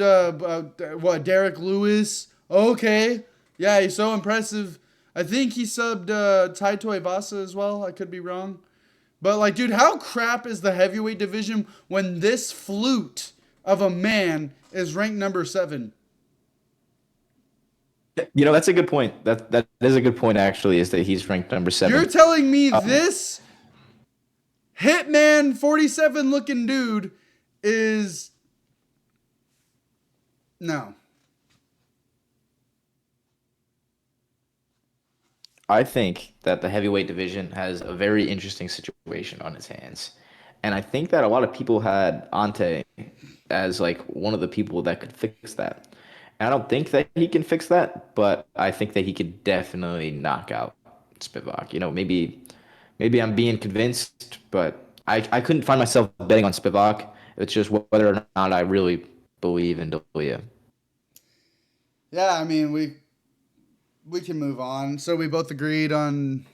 Derek Lewis. Okay. Yeah, he's so impressive. I think he subbed Taito Ibasa as well. I could be wrong. But like, dude, how crap is the heavyweight division when this flute of a man is ranked number 7? That's a good point. That is a good point. Actually, is that he's ranked number You're 7. telling me Um, this Hitman 47 looking dude is no. I think that the heavyweight division has a very interesting situation on its hands. And I think that a lot of people had Ante as like one of the people that could fix that. And I don't think that he can fix that, but I think that he could definitely knock out Spivak. Maybe I'm being convinced, but I couldn't find myself betting on Spivak. It's just whether or not I really believe in Dalia. Yeah, I mean we can move on. So we both agreed on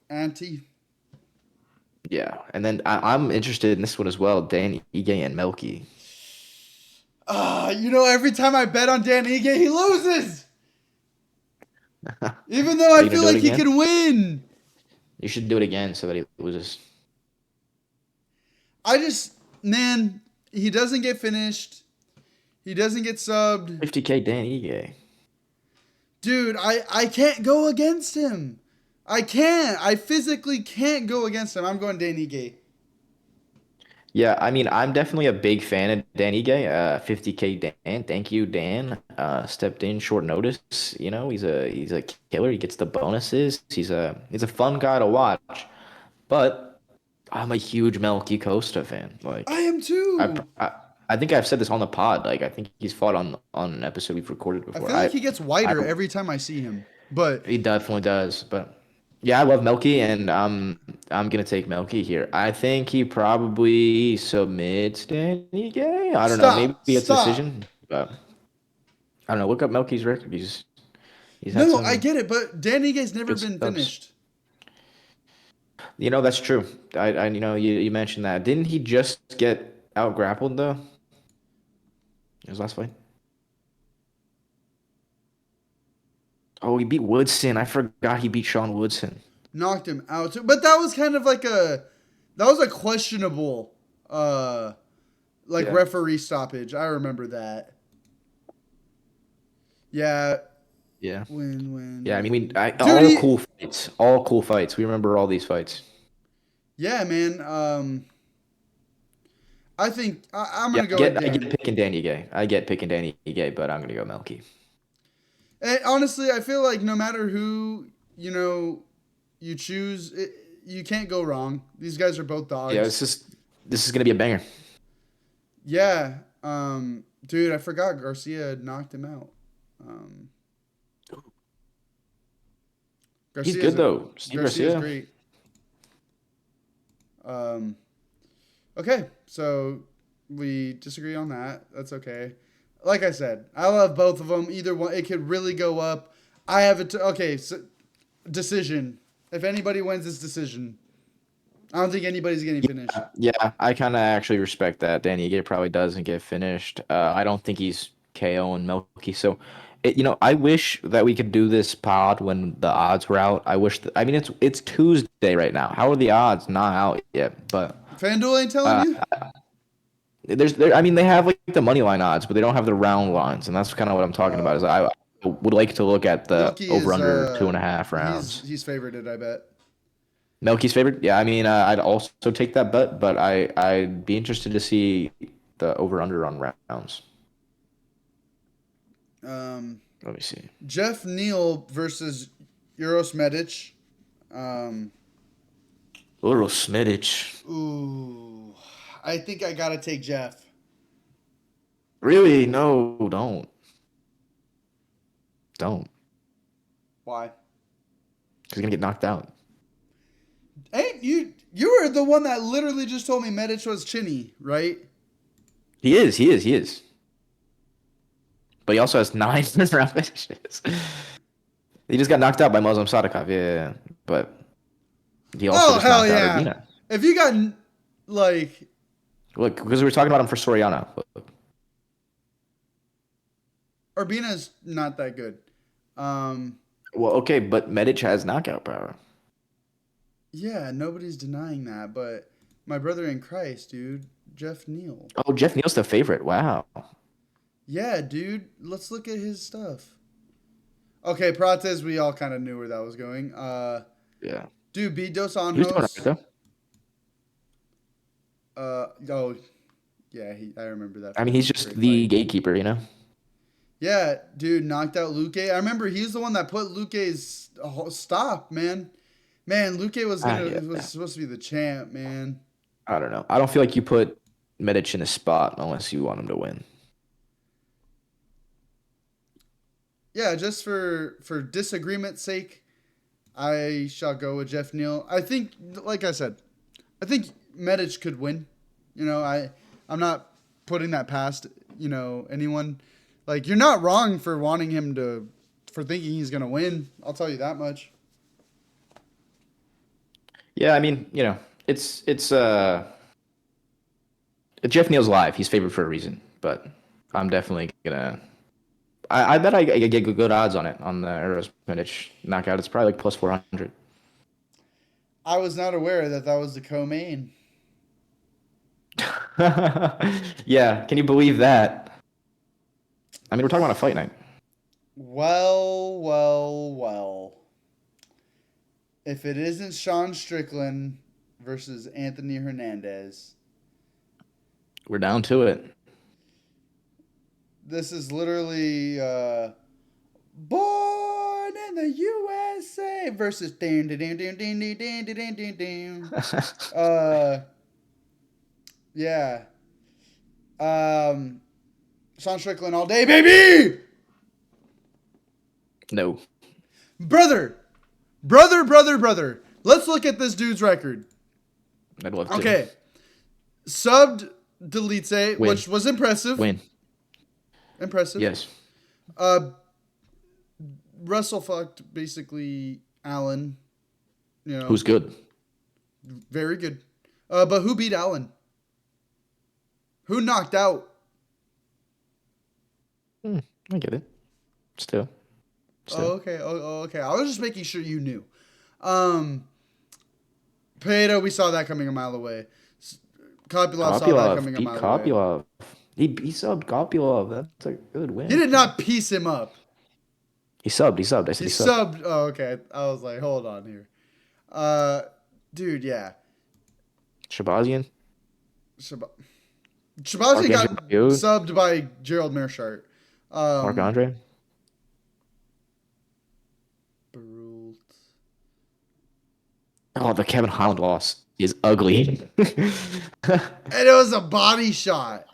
Anti. Yeah. And then I'm interested in this one as well, Dan Ige and Melky. Every time I bet on Dan Ige, he loses. Are Even though I you gonna feel do it like he again? can win. You should do it again so that he loses. I just, man, he doesn't get finished. He doesn't get subbed. 50K Dan Ige. Dude, I can't go against him. I can't. I physically can't go against him. I'm going Dan Ige. Yeah, I mean, I'm definitely a big fan of Dan Ige. 50K Dan. Thank you, Dan. Stepped in short notice. He's a killer. He gets the bonuses. He's a fun guy to watch. But I'm a huge Melky Costa fan. I Like, am I, too. I I think I've said this on the pod. Like, I think he's fought on an episode we've recorded I before. feel like he gets I whiter every time I see him. But He definitely does. But yeah, I love Melky, and I'm gonna take Melky here. I think he probably submits Danny Gay. I don't know. Maybe stop, it's a stop. decision, but I don't know. Look up Melky's record. He's He's had No, I some get it, but Dan Ike's never good been subs. finished. That's true. You mentioned that. Didn't he just get out grappled though? His last fight. Oh, he beat Woodson. I forgot he beat Sean Woodson. Knocked him out too. But that was kind of like that was a questionable like Yeah. referee stoppage. I remember that. Yeah. Yeah. Win. Yeah. I mean, Dude, all cool fights. All cool fights. We remember all these fights. yeah, man. I think I'm Yeah, gonna go with I get Dan. picking Danny Gay. I get picking Danny Gay, but I'm gonna go Melky. And honestly, I feel like no matter who you choose, you can't go wrong. These guys are both Yeah, dogs. this is gonna be a banger. Yeah. Dude, I forgot Garcia had knocked him out. Um, He's Garcia's good a though. Steve Garcia's Garcia. great. Um, okay, so we disagree on that. That's okay. Like I said, I love both of them. Either one, it could really go up. I have it. Okay, so decision. If anybody wins this decision, I don't think anybody's getting finished. Yeah, I kind of actually respect that. Danny Gay probably doesn't get finished. I don't think he's KO and Melky. So, I wish that we could do this pod when the odds were out. I mean, it's Tuesday right now. How are the odds not out yet? But FanDuel ain't telling uh, you. I mean, they have like the money line odds, but they don't have the round lines, and that's kind of what I'm talking about. Is I would like to look at the Milky over is under 2.5 rounds. he's favorited. I bet. Melky's favorite? Yeah, I mean, I'd also take that bet, but I'd be interested to see the over under on rounds. Um, Let me see. Jeff Neal versus Uros Medic. Um, Little smidge. ooh, I think I gotta take Jeff. Really? No, don't. Don't. Why? 'Cause he's gonna get knocked out. Hey, you were the one that literally just told me Medic was chinny, right? He is. But he also has 9 round finishes. He just got knocked out by Muslim Sadikov, yeah. But he also Oh just hell knocked out yeah! Urbina. If you got like Look, because we were talking about him for Soriano. Look. Urbina's not that good. Well, okay, but Medic has knockout power. Yeah, nobody's denying that, but my brother in Christ, dude, Jeff Neal. Oh, Jeff Neal's the favorite. Wow. Yeah, dude, let's look at his stuff. Okay, Prates, we all kind of knew where that was going. Yeah. Dude, beat Dos He was doing Anjos. alright, though. Oh, yeah, I remember that. I mean, he's just Great the fight. gatekeeper, you know? Yeah, dude, knocked out Luque. I remember he's the one that put Luque's stop, man. Man, Luque was Yeah. was supposed to be the champ, man. I don't know. I don't feel like you put Medic in a spot unless you want him to win. Yeah, just for disagreement's sake, I shall go with Jeff Neal. I think, like I said, I think Medic could win. I'm not putting that past anyone. Like, you're not wrong for wanting him for thinking he's gonna win. I'll tell you that much. Yeah, I mean, it's Jeff Neal's live. He's favored for a reason, but I'm definitely gonna. I bet I get good odds on it on the Eros Medic knockout. It's probably like plus 400. I was not aware that was the co-main. Yeah, can you believe that? I mean, we're talking about a fight night. Well. If it isn't Sean Strickland versus Anthony Hernandez, We're down to it. this is literally born in the USA versus yeah. Sean Strickland all day, baby. No. Brother. Let's look at this dude's record. I'd love to. Okay. Subbed Delete, Win. which was impressive. Win. Impressive. Yes. Russell fucked basically Allen. You know, Who's good? very good. But who beat Allen? Who knocked out? Hmm, I get it. Still, Oh, still. okay. Okay. I was just making sure you knew. Um, Pereira, we saw that coming a mile away. Kopylov saw that Kopylov coming a beat mile away. Kopylov. He subbed Kopylov. That's a good He win. did not piece him up. He subbed. He subbed. I He said he subbed. subbed. Oh, okay. I was like, hold on here. Uh, dude, yeah. Shabazian. Shab- Mark Shabazian Andrew got Barrios. subbed by Gerald Mearshart. Mark Um, Andre. Barult. Oh, the Kevin Holland loss is ugly. And it was a body shot.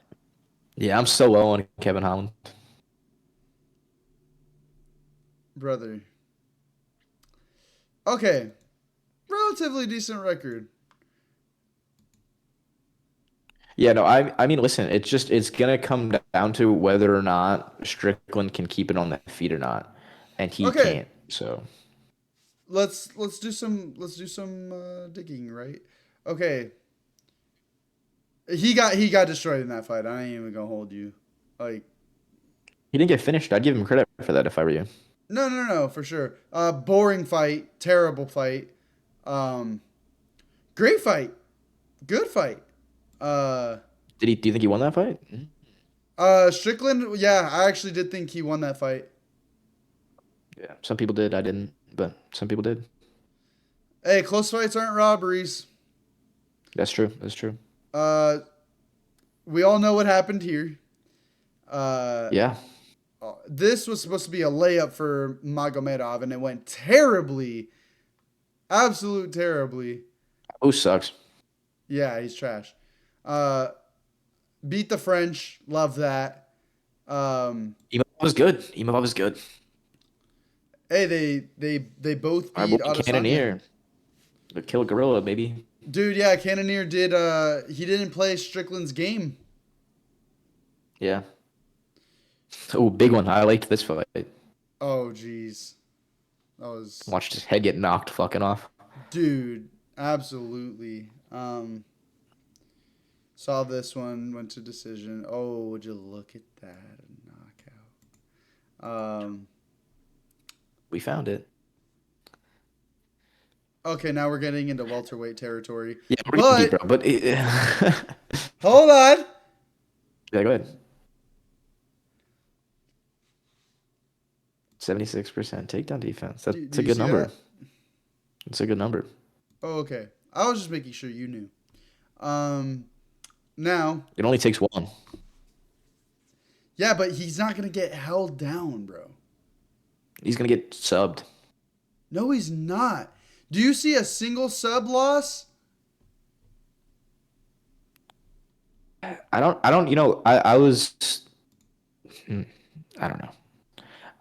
Yeah, I'm so low on Kevin Holland. Brother. Okay. Relatively decent record. Yeah, no, I mean, listen, it's gonna come down to whether or not Strickland can keep it on the feet or not, and he Okay. can't. So Let's do some digging, right? Okay. He got destroyed in that fight. I ain't even gonna hold you. Like he didn't get finished. I'd give him credit for that if I were you. no, for sure. Boring fight, terrible fight. Um, great fight, good fight. Uh, Did he? Do you think he won that fight? Mhm. Strickland. Yeah, I actually did think he won that fight. Yeah, some people did. I didn't, but some people did. Hey, close fights aren't robberies. That's true. That's true. Uh, we all know what happened here. Uh, Yeah. this was supposed to be a layup for Magomedov, and it went terribly, absolute terribly. Who sucks? Yeah, he's trash. Uh, beat the French, love that. Imavov was good. Imavov was good. Hey, they both Our beat boy Adesanya. Cannoneer, the Kill Gorilla, baby. Dude, yeah, Cannonier did. He didn't play Strickland's game. Yeah. Oh, big one. I liked this fight. Oh, jeez, that was Watched his head get knocked fucking off. dude. Absolutely. Saw this one, went to decision. Oh, would you look at that knockout? We found it. Okay, now we're getting into welterweight territory. Yeah, we're getting deep, But bro. But hold on. yeah, go ahead. 76% takedown defense. That's Do a you good see number. that? It's a good number. Oh, okay. I was just making sure you knew. Um, now, It only takes one. yeah, but he's not gonna get held down, bro. He's gonna get subbed. No, he's not. Do you see a single sub loss? I don't. You know, I was. I don't know.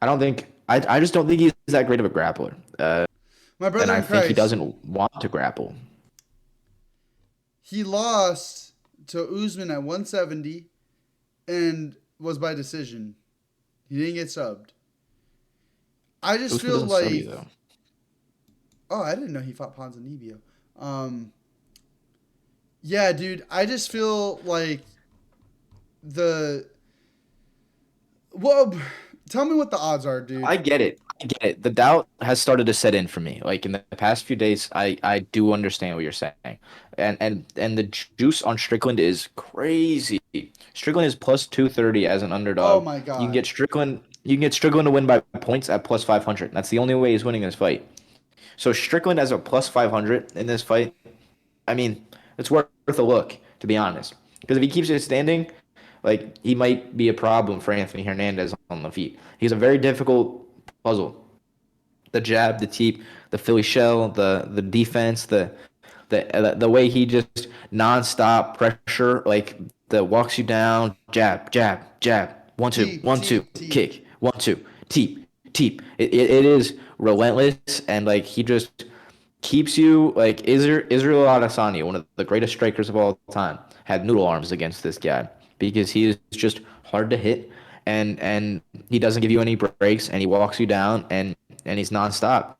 I don't think. I just don't think he's that great of a grappler. My And brother I in think he Christ, doesn't want to grapple. he lost to Usman at 170 and was by decision. He didn't get subbed. I just Usman feel doesn't sub you like, though. oh, I didn't know he fought Ponzinibbio. Yeah, dude, I just feel like the well, tell me what the odds are, dude. I get it. I get it. The doubt has started to set in for me. Like in the past few days, I do understand what you're saying. And the juice on Strickland is crazy. Strickland is plus 230 as an Oh underdog. my You can get god. Strickland to win by points at plus 500. That's the only way he's winning this fight. So Strickland as a plus 500 in this fight, I mean, it's worth a look, to be honest. Because if he keeps it standing, like he might be a problem for Anthony Hernandez on the feet. He's a very difficult puzzle. The jab, the teep, the Philly shell, the defense, the way he just nonstop pressure, like the walks you down, jab, jab, jab, Teep, 1 2, teep, teep. kick, 1 2, teep, teep. It is relentless, and like he just keeps you like Israel Adesanya, one of the greatest strikers of all time, had noodle arms against this guy because he is just hard to hit, and he doesn't give you any breaks, and he walks you down, and he's nonstop.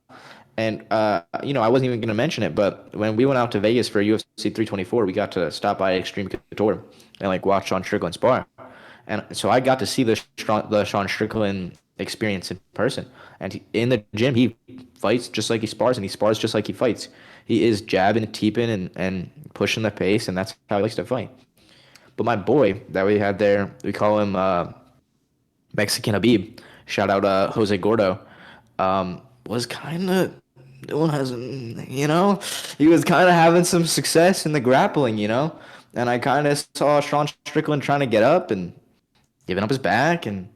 And I wasn't even gonna mention it, but when we went out to Vegas for UFC 324, we got to stop by Extreme Couture and like watch Sean Strickland spar, and so I got to see the Sean Strickland experience in person. And in the gym, he fights just like he spars, and he spars just like he fights. He is jabbing, teeping, and pushing the pace, and that's how he likes to fight. But my boy that we had there, we call him Mexican Habib. Shout out Jose Gordo. Was kind of doing has he was kind of having some success in the grappling. And I kind of saw Sean Strickland trying to get up and giving up his back, and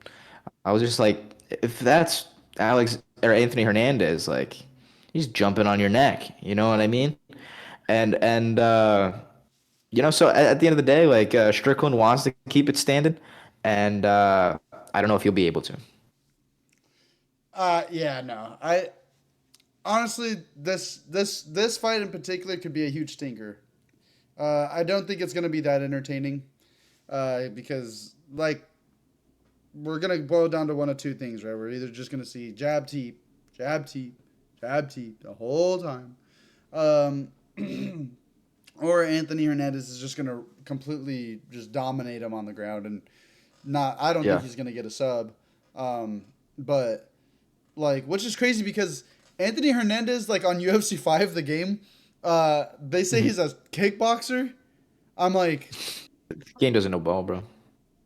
I was just like, if that's Alex or Anthony Hernandez, like he's jumping on your neck, you know what I mean? And so at the end of the day, like Strickland wants to keep it standing, and I don't know if he'll be able to. Yeah, no. I honestly, this fight in particular could be a huge stinker. I don't think it's gonna be that entertaining. Because like we're gonna boil down to one of two things, right? We're either just gonna see jab teep, jab teep, jab teep the whole time, um, or Anthony Hernandez is just gonna completely just dominate him on the ground and not. I don't think Yeah. he's gonna get a sub, but like which is crazy because Anthony Hernandez like on UFC 5 the game, they say he's a kickboxer. I'm like, Game doesn't know ball, bro.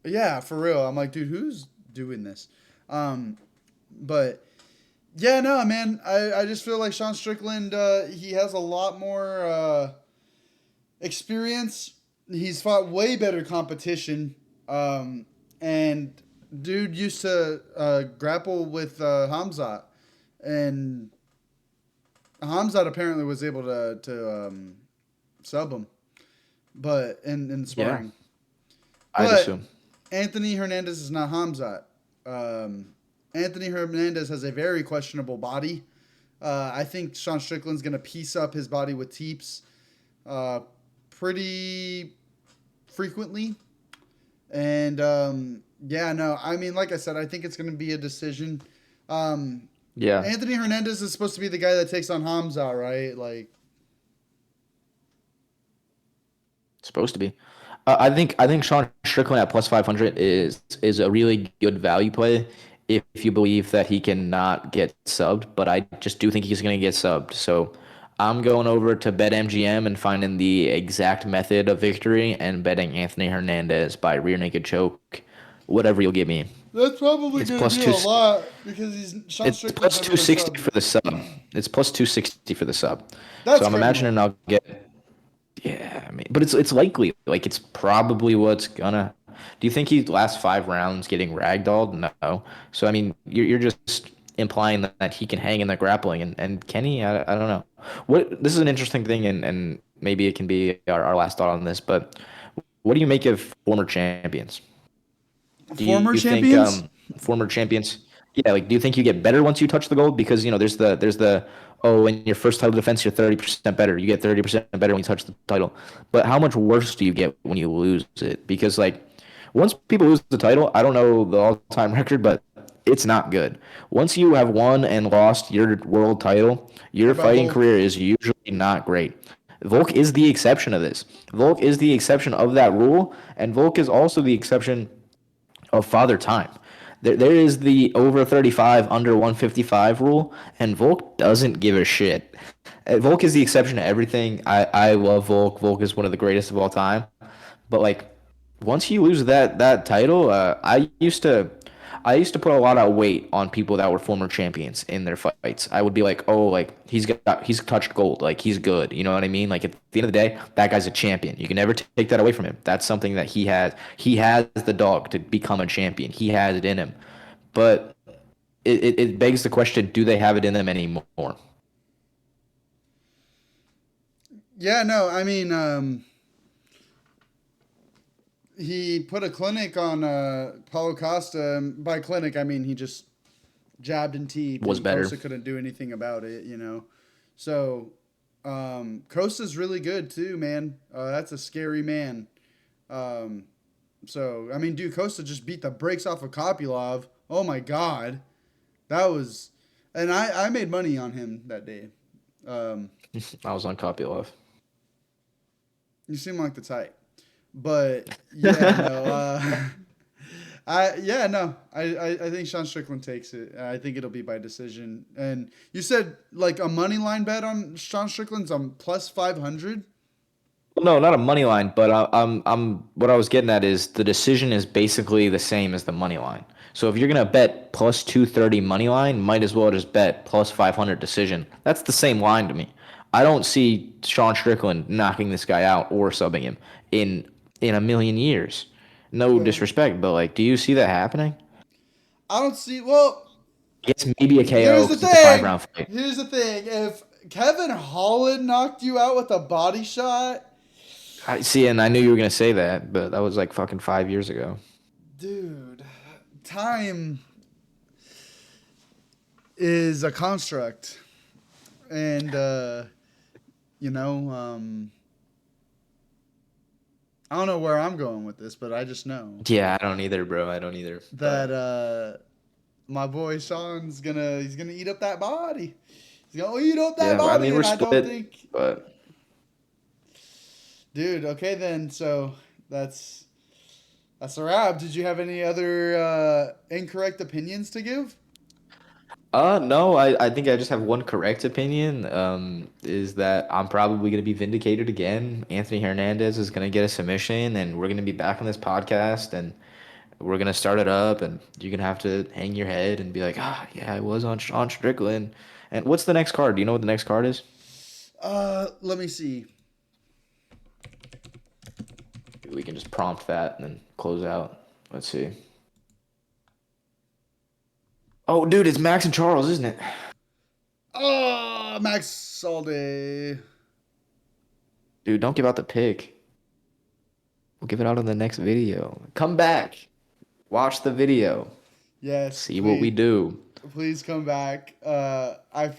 yeah, for real. I'm like, dude, who's doing this? Um, but yeah, no, man. I just feel like Sean Strickland, he has a lot more experience. He's fought way better competition. And dude used to grapple with Hamzat. And Hamzat apparently was able to sub him, but in Yeah, sparring. I'd But assume. Anthony Hernandez is not Hamzat. Anthony Hernandez has a very questionable body. I think Sean Strickland's going to piece up his body with teeps uh, pretty frequently. And yeah, no, I mean, like I said, I think it's going to be a decision. Um, Yeah, Anthony Hernandez is supposed to be the guy that takes on Hamza, right? Like, supposed to be. I think Sean Strickland at plus 500 is a really good value play if you believe that he cannot get subbed. But I just do think he's going to get subbed. So I'm going over to BetMGM and finding the exact method of victory and betting Anthony Hernandez by rear naked choke, whatever you'll give me. that's probably It's going to plus be a two. lot because Sean It's Strickland's plus never two been sixty subbed. for the sub. It's plus 260 for the sub. So That's I'm criminal. imagining I'll get. Yeah, I mean, but it's likely. Like it's probably what's gonna. Do you think he lasts 5 rounds getting ragdolled? No. So I mean, you're just implying that he can hang in the grappling, and can he? I don't know. What this is an interesting thing, and maybe it can be our last thought on this. But what do you make of former champions? Do Former you think champions? former champions? Yeah, like do you think you get better once you touch the gold? Because there's the oh, in your first title defense you're 30% better. You get 30% better when you touch the title. But how much worse do you get when you lose it? Because like once people lose the title, I don't know the all-time record, but it's not good. Once you have won and lost your world title, What your about fighting Hulk? career is usually not great. Volk is the exception of this. Volk is the exception of that rule, and Volk is also the exception of Father Time. There is the over 35, under 155 rule, and Volk doesn't give a shit. Volk is the exception to everything. I love Volk. Volk is one of the greatest of all time. But like, once you lose that title, I used to put a lot of weight on people that were former champions in their fights. I would be like, oh, like he's touched gold, like he's good. You know what I mean? Like at the end of the day, that guy's a champion. You can never take that away from him. That's something that he has. He has the dog to become a champion. He has it in him. But it begs the question: do they have it in them anymore? Yeah, no, I mean, he put a clinic on Paulo Costa. By clinic, I mean he just jabbed and teeped, Was and better. Costa couldn't do anything about it, you know. So Costa's really good too, man. That's a scary man. Um, So I mean, dude, Costa just beat the brakes off of Kopylov. Oh my god, that was, and I made money on him that day. Um, I was on Kopylov. you seem like the type, but yeah, no. I think Sean Strickland takes it. I think it'll be by decision. And you said like a money line bet on Sean Strickland's on plus 500. Well, no, not a money line, but what I was getting at is the decision is basically the same as the money line. So if you're gonna bet plus 230 money line, might as well just bet plus 500 decision. That's the same line to me. I don't see Sean Strickland knocking this guy out or subbing him in a million years. No disrespect, but like, do you see that happening? I don't see. Well, I guess maybe a KO here's the because it's a five thing. round fight. Here's the thing. If Kevin Holland knocked you out with a body shot, I see, and I knew you were gonna say that, but that was like fucking 5 years ago. dude, time is a construct, and you know, I don't know where I'm going with this, but I just know Yeah, I don't either, bro. I don't either. that my boy Sean's gonna eat up that body. He's gonna eat up that Yeah, I body, mean we're and I don't split, think, but dude. Okay, then. So that's that's a wrap. Did you have any other incorrect opinions to give? no, I think I just have one correct opinion. Is that I'm probably gonna be vindicated again. Anthony Hernandez is gonna get a submission, and we're gonna be back on this podcast, and we're gonna start it up, and you're gonna have to hang your head and be like, ah, yeah, I was on Sean Strickland. And what's the next card? Do you know what the next card is? Let me see. We can just prompt that and then close out. Let's see. Oh, dude, it's Max and Charles, isn't it? Oh, Max all day. Dude, don't give out the pick. We'll give it out on the next video. Come back. Watch the video. Yes, See what we do. please come back. I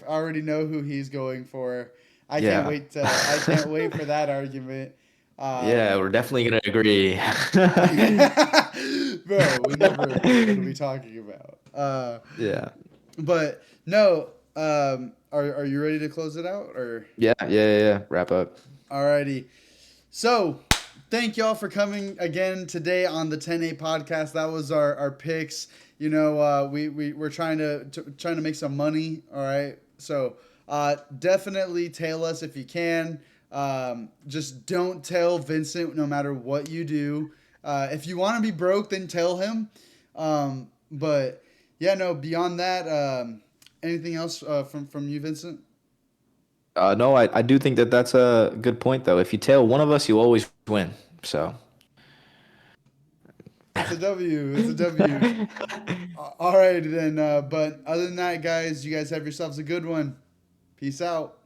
already know who he's going for. Yeah. I can't wait for that argument. Yeah, we're definitely gonna agree. Bro, we never agree. What are we talking about? Yeah. But no. Are you ready to close it out or? Yeah. Wrap up. Alrighty. So, thank y'all for coming again today on the 10-8 podcast. That was our picks. You know, we're trying to make some money. All right. So, definitely tail us if you can. Just don't tell Vincent no matter what you do. If you want to be broke, then tell him. But yeah, no. Beyond that, anything else from you, Vincent? No, I do think that that's a good point, though. If you tail one of us, you always win. So. It's a W. It's a W. All right, then. But other than that, guys, you guys have yourselves a good one. Peace out.